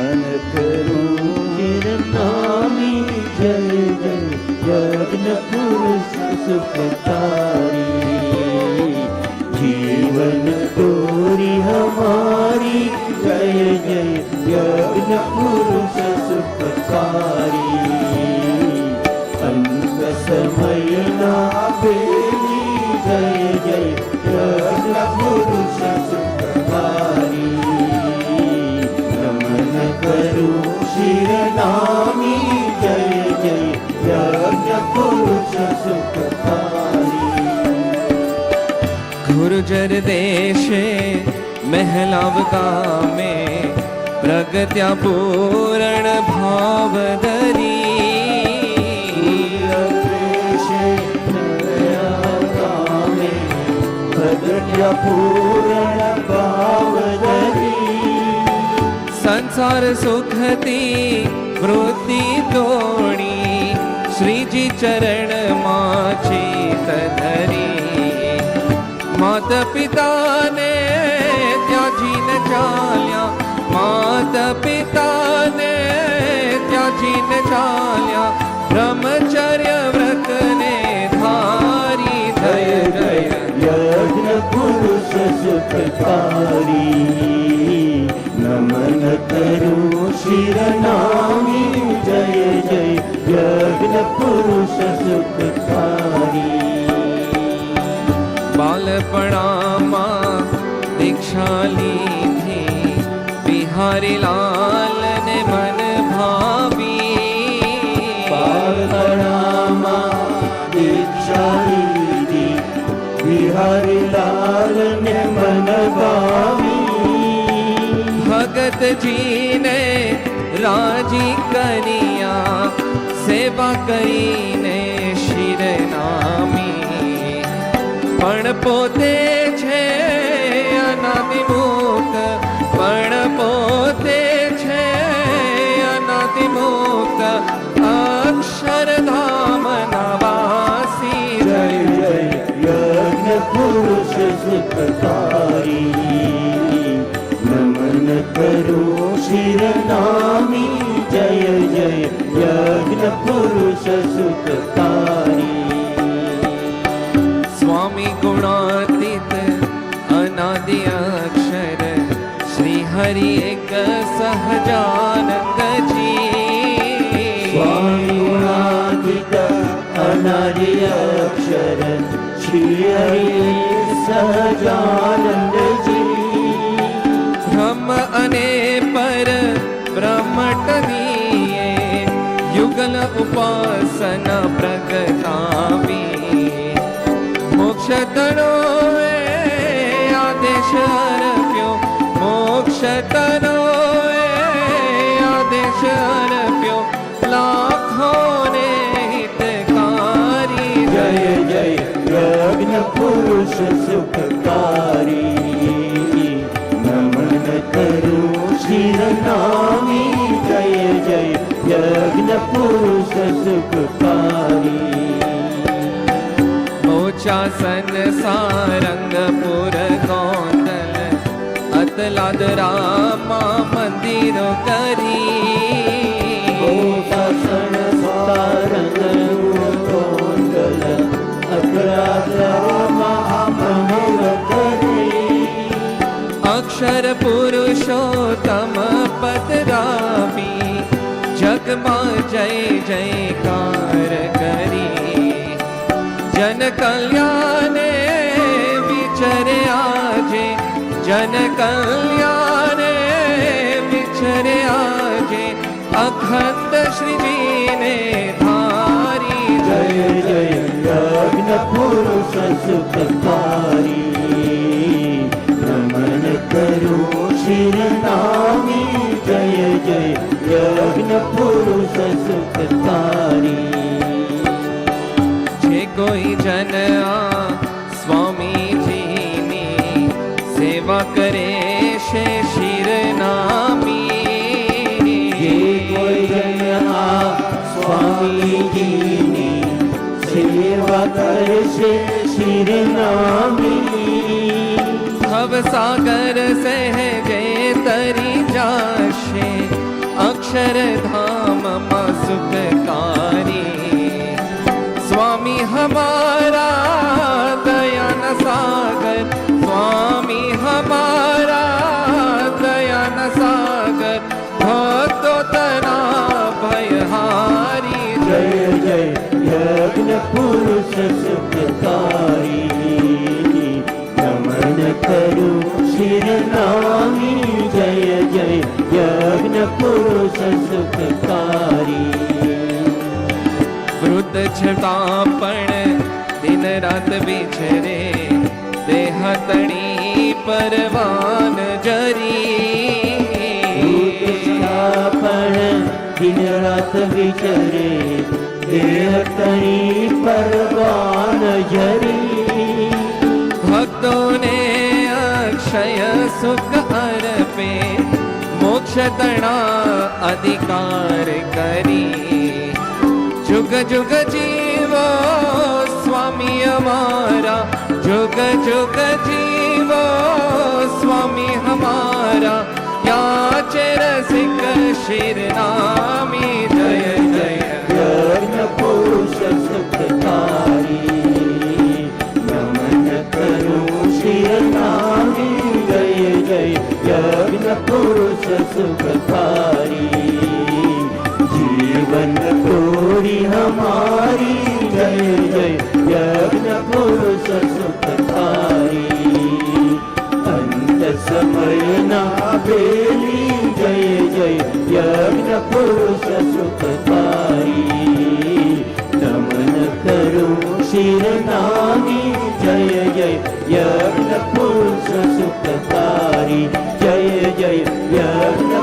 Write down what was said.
નમન કરું ચિરનામી જય જય યજ્ઞ પુરુષ સુખકારી જીવન તોરી હમારી જય જય યજ્ઞ પુરુષ સુખકારી અંત સમયના બેલી જય જય યજ્ઞ પુરુષ સુખકારી નમન કરું શિરનામી જય જય યજ્ઞ પુરુષ સુખકારી ગુર્જર દેશે મહેલાવ ગામે પ્રગત્યા પૂરણ ભાવ ધરી પ્રગટ્યા પૂરણ ભાવ ધરી સંસાર સુખથી વૃત્તિ તોણી શ્રીજી ચરણમાં ચિત ધરી માત પિતાને ત્યાજીને ચાલ્યા માત પિતાને ત્યાજીને ચાલ્યા બ્રહ્મચર્ય વ્રતને ધારી જય જય યજ્ઞ પુરુષ સુખકારી નમન કરું શિરનામી જય જય યજ્ઞ પુરુષ સુખકારી બાલપણામાં દીક્ષા લીધી બિહારી લાલને મન ભાવી બાલપણામાં દીક્ષા લીધી બિહારી લાલને મન ભાવી ભગતજીને રાજી કરિયા સેવા કરીને શિરનામી પણ પોતે છે અનાદિમુક્ત પણ પોતે છે અનાદિમુક્ત અક્ષરધામના વાસી જય જય યજ્ઞ પુરુષ સુખકારી નમન કરું શિરનામી જય જય યજ્ઞ પુરુષ સુખકારી સ્વામી ગુણાતીત અનાદિ અક્ષર શ્રી હરિ એક સહજાનંદજી સ્વામી ગુણાતીત અનાદિ અક્ષર શ્રી હરિ સહજાનંદજી બ્રહ્મ અને પર બ્રહ્મટનીએ યુગલ ઉપાસના પ્રગટાવી મોક્ષ તનોએ આદેશ અર્પ્યો મોક્ષ તનોએ આદેશ અર્પ્યો લાખોને હિતકારી જય જય યજ્ઞ પુરુષ સુખકારી નમન કરું શિરનામી જય જય યજ્ઞ પુરુષ સુખકારી ઓચાસન સારંગપુર ગોંડલ અતલાદરામાં મંદિરો કરી ઓચાસન સારંગપુર ગોંડલ અતલાદરામાં મંદિરો કરી અક્ષર પુરુષોત્તમ પધરાવી જગમાં જય જયકાર કરી જન કલ્યાણે વિચરે આજે જન કલ્યાણે વિચરે આજે અખંડ શ્રીજીને ધારી જય જય યજ્ઞ પુરુષ સુખકારી નમન કરું શિરનામી જય જય યજ્ઞ પુરુષ સુખકારી જે કોઈ જન આ સ્વામીજીની સેવા કરે છે શિરનામી જે કોઈ જન આ સ્વામીજીની સેવા કરશે શિરનામી ભવસાગર સહેજે તરી જાશે अक्षरधाम में सुखकारी स्वामी हमारा दया न सागर स्वामी हमारा दया न सागर भक्तो तना भयहारी जय जय यज्ञ पुरुष सुखकारी नमन करूं शिरनामी जय जय यज्ञ पुरुष सुखकारी वृद्ध छता पण दिन रात विचरे देह तणी परवान जरी पण दिन रात विचरे देह तणी परवान जरी भक्तों ने अक्षय सुख अर्पे मोक्ष तणा अधिकार करी जुग जुग जीवो स्वामी हमारा जुग जुग जीवो स्वामी हमारा याचे रसिक शिरनामी जय जय यज्ञ पुरुष सुखकारी नमन करूं शिरनामी जय जय यज्ञ पुरुष सुखकारी जीवन तोरी हमारी जय जय यज्ञ पुरुष सुखकारी अंत समय ना बेली जय जय यज्ञ पुरुष सुखकारी नमन करूं शिरनामी जय जय यज्ञ पुरुष सुखकारी जय जय यज्ञ